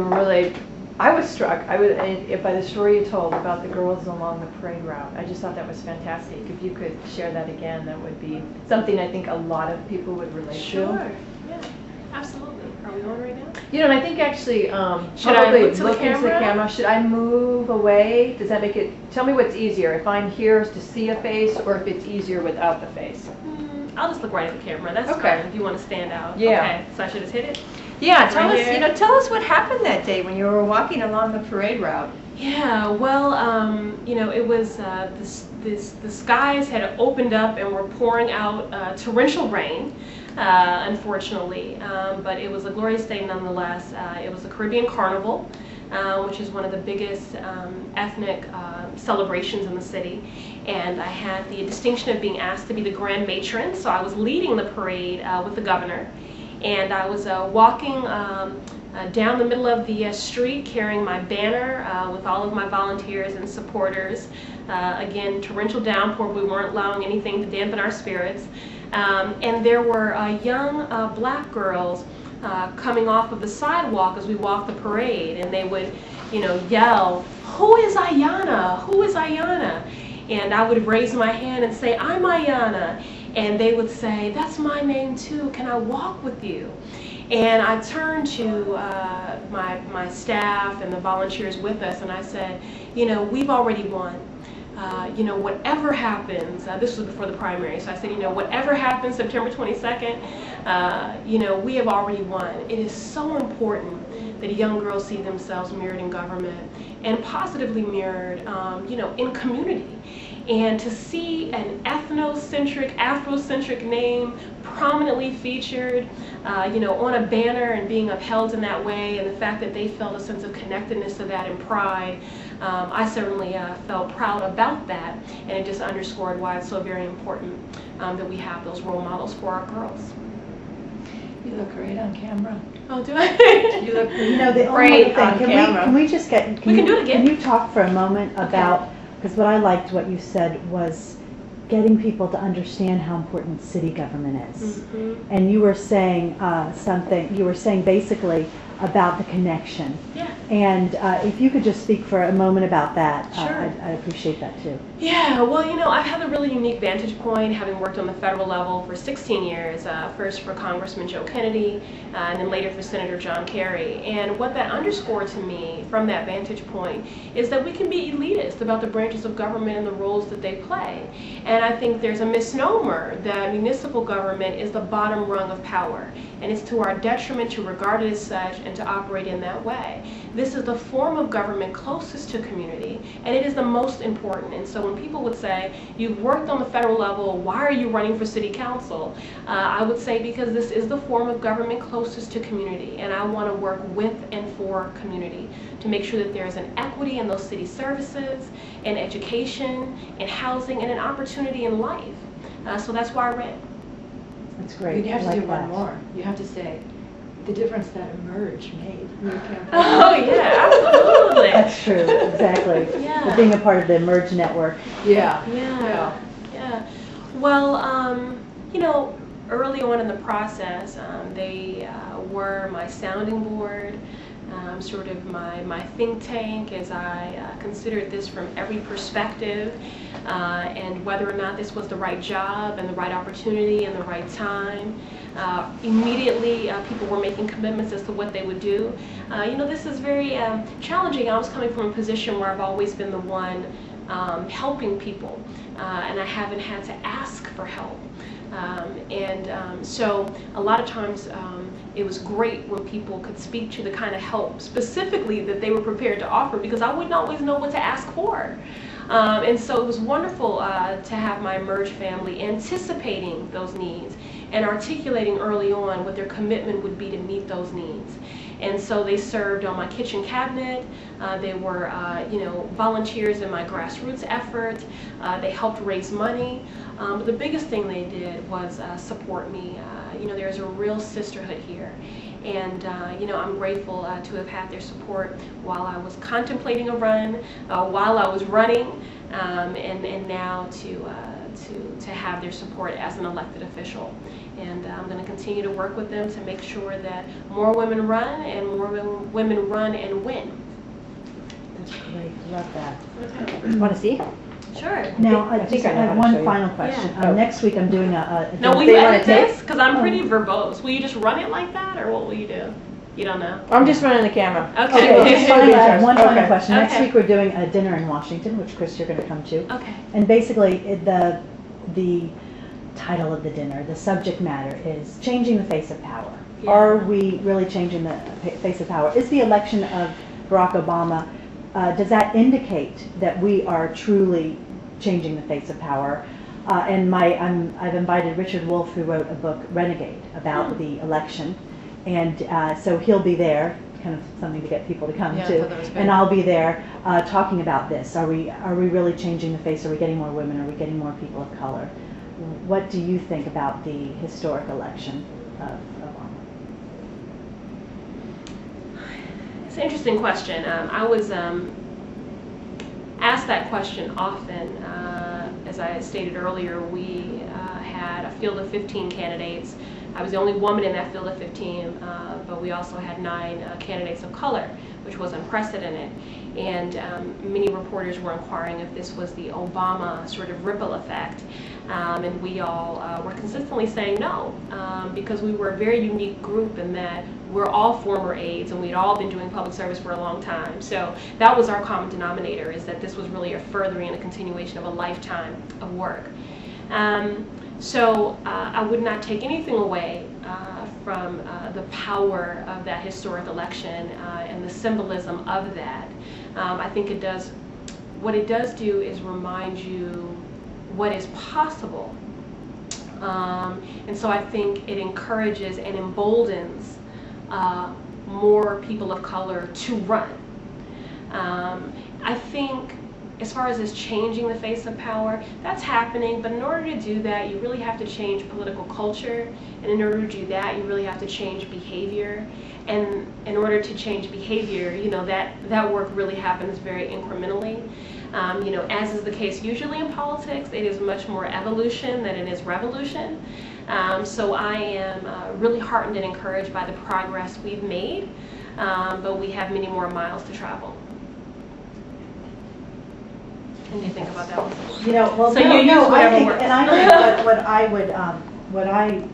Really, I was struck. By the story you told about the girls along the parade route. I just thought that was fantastic. If you could share that again, that would be something I think a lot of people would relate to. Sure. Yeah. Absolutely. Are we on right now? You know, and I think actually, should I look to look into the camera. Should I move away? Does that make it? Tell me what's easier. If I'm here to see a face, or if it's easier without the face. I'll just look right at the camera. That's okay. fine. If you want to stand out. Yeah. Okay. So I should just hit it. Yeah, tell us, tell us what happened that day when you were walking along the parade route. Yeah, well, it was the skies had opened up and were pouring out torrential rain, unfortunately, but it was a glorious day nonetheless. It was the Caribbean Carnival, which is one of the biggest ethnic celebrations in the city, and I had the distinction of being asked to be the grand matron, so I was leading the parade with the governor. And I was walking down the middle of the street carrying my banner with all of my volunteers and supporters. Again, torrential downpour, we weren't allowing anything to dampen our spirits. And there were young black girls coming off of the sidewalk as we walked the parade, and they would, yell, "Who is Ayanna? Who is Ayanna?" And I would raise my hand and say, "I'm Ayanna." And they would say, "That's my name too, can I walk with you?" And I turned to my staff and the volunteers with us, and I said, we've already won. Whatever happens, this was before the primary, so I said, whatever happens September 22nd, we have already won. It is so important that young girls see themselves mirrored in government and positively mirrored, in community. And to see an ethnocentric, Afrocentric name prominently featured, on a banner and being upheld in that way, and the fact that they felt a sense of connectedness to that and pride, I certainly felt proud about that, and it just underscored why it's so very important that we have those role models for our girls. You look great on camera. Oh, do I? You look the only thing, on camera. Can we just get, We can do it again. Can you talk for a moment about, because what I liked what you said was getting people to understand how important city government is. Mm-hmm. And you were saying basically about the connection. Yeah. And if you could just speak for a moment about that, Sure. I'd appreciate that too. Yeah, well, I've had a really unique vantage point, having worked on the federal level for 16 years, first for Congressman Joe Kennedy, and then later for Senator John Kerry. And what that underscored to me from that vantage point is that we can be elitist about the branches of government and the roles that they play. And I think there's a misnomer that municipal government is the bottom rung of power, and it's to our detriment to regard it as such and to operate in that way. This is the form of government closest to community, and it is the most important. And so when people would say, "You've worked on the federal level, why are you running for city council?" I would say because this is the form of government closest to community, and I want to work with and for community to make sure that there is an equity in those city services, in education, in housing, and an opportunity in life. So that's why I ran. That's great. You have to I do like one that. more. You have to say the difference that Emerge made in your campaign. Oh yeah, absolutely. That's true, exactly. Yeah. For being a part of the Emerge network. Yeah. Yeah. Well, early on in the process, they were my sounding board, sort of my think tank as I considered this from every perspective, and whether or not this was the right job and the right opportunity and the right time. Immediately, people were making commitments as to what they would do. This is very challenging. I was coming from a position where I've always been the one helping people, and I haven't had to ask for help. So a lot of times it was great when people could speak to the kind of help specifically that they were prepared to offer, because I wouldn't always know what to ask for. And so it was wonderful to have my Emerge family anticipating those needs and articulating early on what their commitment would be to meet those needs. And so they served on my kitchen cabinet. They were, volunteers in my grassroots effort. They helped raise money. But the biggest thing they did was support me. There's a real sisterhood here. And, I'm grateful to have had their support while I was contemplating a run, while I was running, and now to to have their support as an elected official. And I'm going to continue to work with them to make sure that more women run and more women run and win. That's great. Love that. Want to see? Sure. Now, I I think just I know how have to one show you. final question. Yeah. Next week, I'm doing Now, will So you you wanna edit tape? this? Because I'm pretty verbose. Will you just run it like that, or what will you do? You don't know? I'm just running the camera. Okay. Okay, just finally, I have one final Okay. question. Next Okay. week, we're doing a dinner in Washington, which, Chris, you're going to come to. Okay. And basically, the title of the dinner, the subject matter is changing the face of power. Yeah. Are we really changing the face of power? Is the election of Barack Obama, does that indicate that we are truly changing the face of power? And I've invited Richard Wolff, who wrote a book, Renegade, about the election. And so he'll be there, kind of something to get people to come Yeah, I to. thought that was good. And I'll be there talking about this. Are we really changing the face? Are we getting more women? Are we getting more people of color? What do you think about the historic election of Obama? It's an interesting question. I was asked that question often. As I stated earlier, we had a field of 15 candidates. I was the only woman in that field of 15, but we also had 9 candidates of color, which was unprecedented. And many reporters were inquiring if this was the Obama sort of ripple effect. And we all were consistently saying no, because we were a very unique group in that we're all former aides and we'd all been doing public service for a long time. So that was our common denominator, is that this was really a furthering and a continuation of a lifetime of work. So I would not take anything away from the power of that historic election and the symbolism of that. I think it does, what it does do is remind you what is possible. And so I think it encourages and emboldens more people of color to run. I think as far as this changing the face of power, that's happening, but in order to do that, you really have to change political culture, and in order to do that, you really have to change behavior. And in order to change behavior, you know, that work really happens very incrementally. You know, as is the case usually in politics, it is much more evolution than it is revolution. So I am really heartened and encouraged by the progress we've made, but we have many more miles to travel. What do you think about that one? You know, well, So no, you use no, I whatever think, works. and I think what I